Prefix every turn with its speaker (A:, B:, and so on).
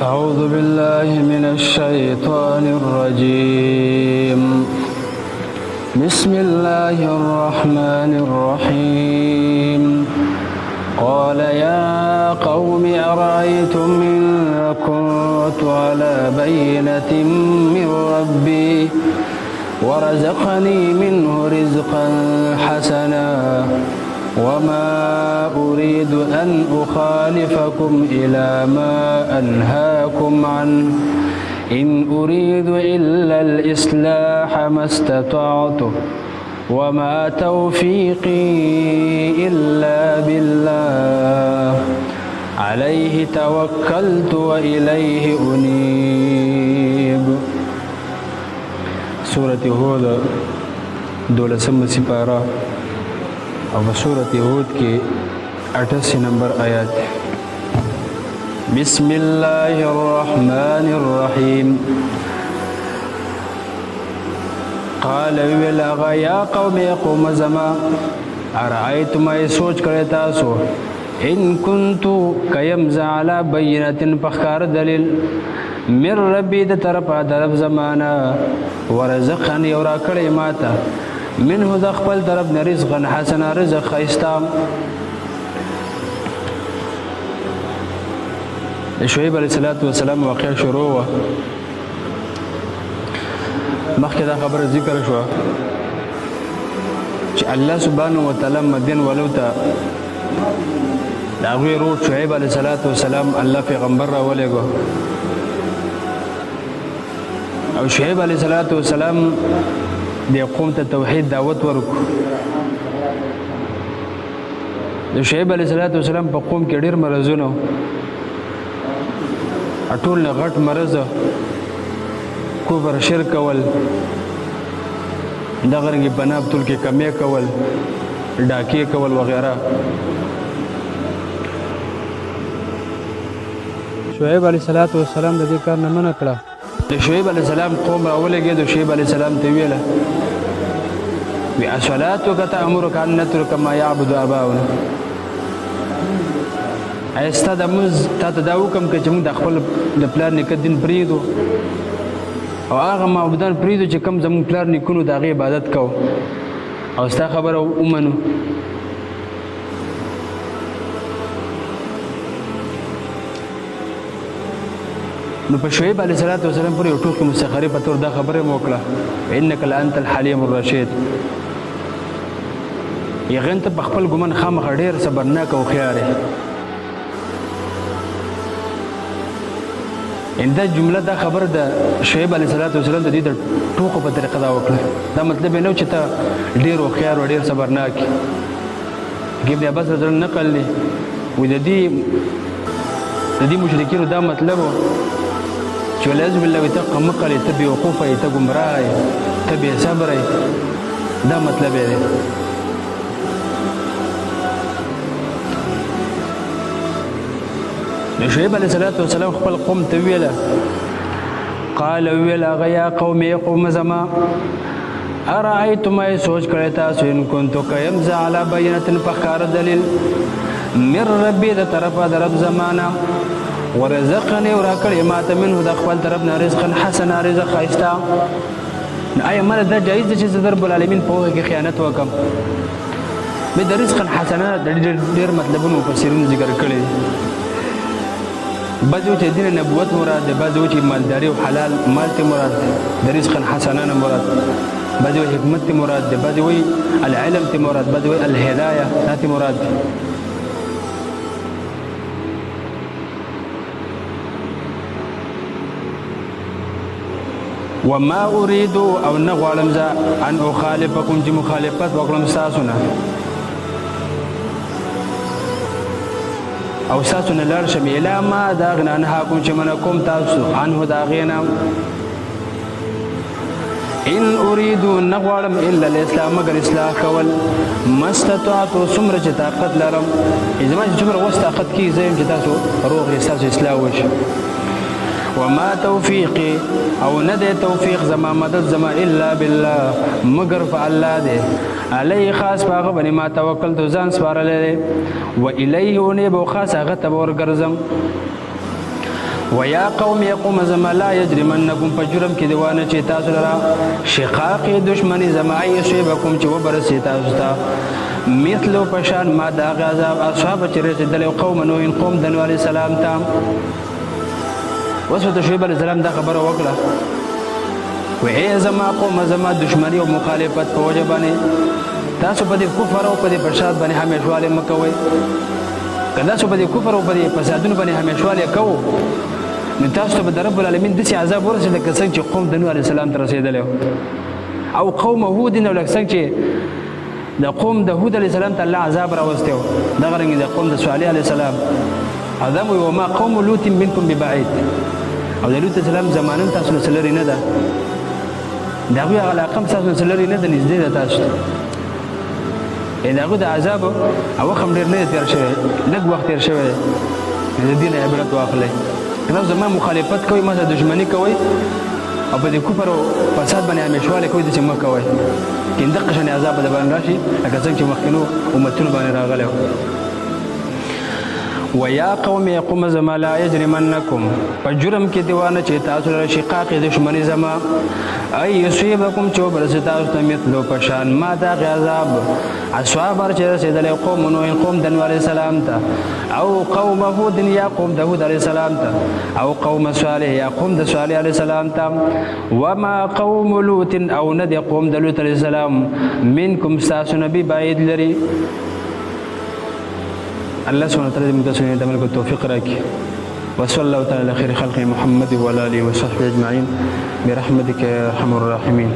A: أعوذ بالله من الشيطان الرجيم. بسم الله الرحمن الرحيم. قال يا قوم أرأيتم إن كنت على بينة من ربي ورزقني منه رزقا حسنا وما أريد أن أخالفكم إلى ما أنهاكم عنه إن أريد إلا الإصلاح ما استطعت وما توفيقي إلا بالله عليه توكلت وإليه أنيب. سورة هود 12 سپارہ اور سورة هود کے 88 نمبر آیات. بسم اللہ الرحمن الرحیم. قال ویلاغا یا قوم قوم زما ارائیتم ای سوچ کرے تاسو ان کنتو کیم زعلا بینتن پخکار دلیل من ربی د طرفا درب زمانا ورزقنی ورا کڑی ماتا منه د خپل طرف نه رزقا حسنا رزق خیستا. شعیب علیہ السلام واقع شروع و مخکې دا خبر ذکر شو چې الله سبحانه وتعالی مدین ولو ته دا غوی روح شعیب علیہ السلام الله پیغمبر را ولېږو او شعیب علیہ السلام د قوم ته توحید دعوت ورکو. د شعیب علیہ السلام په قوم کې ډېر مرضونه ټول نه غټ مرض کفر شرک کول دغه رنګ بناب تل کې کمی کول ډاکی کول وغیرہ. شعیب علیہ السلام د دې کار نه منع کړه. د شعیب علیہ السلام قوم راولېږي. د شعیب علیہ السلام ته ویله وی اصلاتک تأمرک ان نترک ما یعبد آباؤنا. ایستا د موږ تا ته دا حکم کوي چې موږ د خپل د پلار نیکه دین پرېږدو او هغه معبودان پرېږدو چې کوم زموږ پلار نیکونو د هغې عبادت کوو او ستا خبره ومنو. نو په شعیب علیہ السلام پورې یو ټوکې مستخرې په طور دا خبره مو وکړه انک لانت الحلیم الرشید. یقین ته په خپل ګمان خامخا ډېر صبرناک او هوښیار یې. دا جمله دا خبر د شعیب علیہ السلام د دې د ټوکو په طریقه دا وکړه. دا مطلب یې نه و چې ته ډېر هوښیار او ډېر صبرناک یې. ابن عباس رضی الله نقل دی وایي د دې مشرکینو دا مطلب و چې والعیاذ بالله وایي ته قمقل یې، ته بې وقوفه یې، ته ګمراه یې، ته بې صبره یې. دا مطلب یې دی. شعیب علیہ السلام خپل قوم ته ویله قال ویله هغه یا قوم ای قوم زما ارأیتم ای سوچ کړی تاسو ان کنتو کیم زه علی بینة په ښکاره دلیل من ربي د طرفه د رب زمانه ورزقنی وراکړی ماته منه د خپل طرف نه رزقا حسنا رزق ښایسته. آیا ماله دا جایز ده چې زه د رب العالمین په هغه کې خیانت وکړم؟ بیا د رزقا حسنا د ډېر مطلبونه مفسرینو ذکر کړي دي. بعض وجه دین نبوت مراد ده، بعض وجه مالداری او حلال مال ته مراد ده، د رزق حسنا مراد، بعض وجه حکمت ته مراد ده، بعض وجه العلم ته مراد، بعض وجه الهدايه ته مراد ده. وما اريد او نغوالم ذا ان اخالفكم چې مخالفت وکړم تاسو نه او تاسو نه لاړ شم اله ما دا غنا نه حکم چې من کوم تاسو عنه دا غینا ان اريد نغوالم الا الاسلام مگر اصلاح کول مستطاعت سمره چې طاقت لرم ازما چې څومره وس طاقت کی زم چې تاسو روغ تاسو اصلاح وشي. وما توفيقي او ندى توفيق زما مدد زما الا بالله مگر فالله دے علی خاص پاغه بنی ما توکل تو ځان سپارلې و الیه ونی بو خاص هغه تبور ګرځم ويا قوم يقوم زما لا يجرمنكم فجرم کې دیوانه چې تاسو لرا شقاق دشمنی زما يصيبكم چې وبرسي تاسو ته مثلو پشان ما دا عذاب اصحاب چې رسیدل قوم نوح قوم د نوح عليه السلام ته وسوته شعیب عليه السلام دا خبره وکړه وې زما قوم زما دشمنی او مخالفت په وجه باندې تاسو په دې کفر او په دې فساد باندې همیشواله مکوئ کله تاسو په دې کفر او په دې فسادونو باندې همیشواله کوو نو تاسو ته رب العالمین د عذاب ورسېد لکه څنګه چې قوم د نوح عليه السلام ته رسیدل او قوم هود نو لکه څنګه چې د قوم د هود عليه السلام ته الله عذاب راوستیو دا غرنګ د قوم د صالح عليه السلام ادم وما قوم لوط منكم ببعيد او د لوط السلام زمانه تاسو سره لري نه ده دا غوی علاقه تاسو سره لري نه ده نږدې ده تاسو دا غو د عذاب او خم ډیر نه تیر شوی لږ وخت تیر شوی د دین عبرت واخلئ کنه زما مخالفت کوي ما دښمنی کوي او په دې کفر او فساد باندې همیشواله کوي د چمه کوي کینده قشن عذاب د باندې راشي لکه څنګه چې مخکینو امتونو باندې راغلی ويا قوم يقوم زما لا يجرمنكم فجرم کې دیوانه چې تاسو لپاره شقاق دشمنی زما اي يصيبكم چې برسه تاسو ته مثلو پشان ما دا عذاب اصحاب چې رسیدل قوم نوح قوم د نوح عليه السلام ته او قوم هود یا قوم داود عليه السلام ته او قوم صالح یا قوم د صالح عليه السلام ته وما قوم لوط او ند قوم د لوط عليه السلام منكم ساس نبي بعيد لري الله سبحانه وتعالى متسنين دملك التوفيق راكي وصلى الله تعالى على خير خلقه محمد وعلى اله وصحبه اجمعين برحمتك يا ارحم الراحمين.